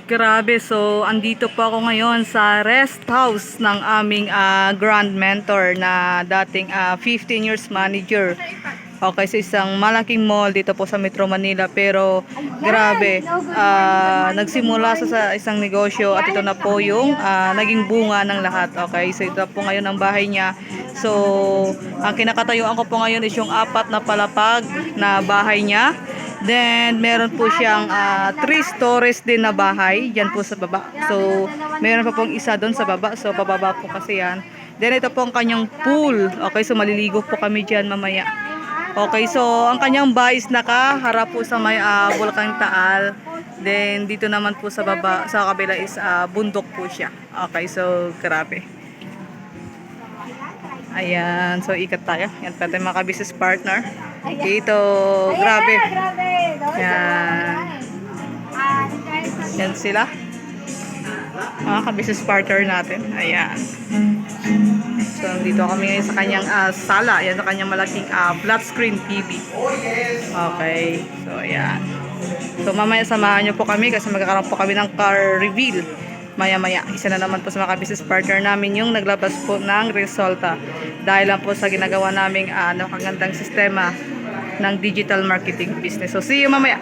Grabe, so andito po ako ngayon sa rest house ng aming grand mentor na dating 15 years manager. Okay, sa isang malaking mall dito po sa Metro Manila. Pero grabe, nagsimula sa isang negosyo at ito na po yung naging bunga ng lahat. Okay, so ito po ngayon ang bahay niya. So, ang kinakatayuan ko po ngayon is yung 4 na palapag na bahay niya. Then, meron po siyang 3 stories din na bahay. Diyan po sa baba. So, meron pa pong isa doon sa baba. So, pababa po kasi yan. Then, ito po ang kanyang pool. Okay, so maliligo po kami dyan mamaya. Okay, so ang kanyang bahay is nakaharap po sa may Bulkang Taal. Then, dito naman po sa baba, sa kabila is bundok po siya. Okay, so grabe. Ayan, so ikat tayo. Yan pa tayo mga business partner. Dito, grabe. Yan. Yan sila. Mga business partner natin. Ayan. So, dito kami ngayon sa kanyang sala. Yan, sa kanyang malaking flat screen TV. Okay. So, ayan. So, mamaya samahan nyo po kami kasi magkakaroon po kami ng car reveal. Maya-maya, isa na naman po sa mga business partner namin yung naglabas po ng resulta dahil lang po sa ginagawa naming napakagandang sistema ng digital marketing business. So, see you mamaya!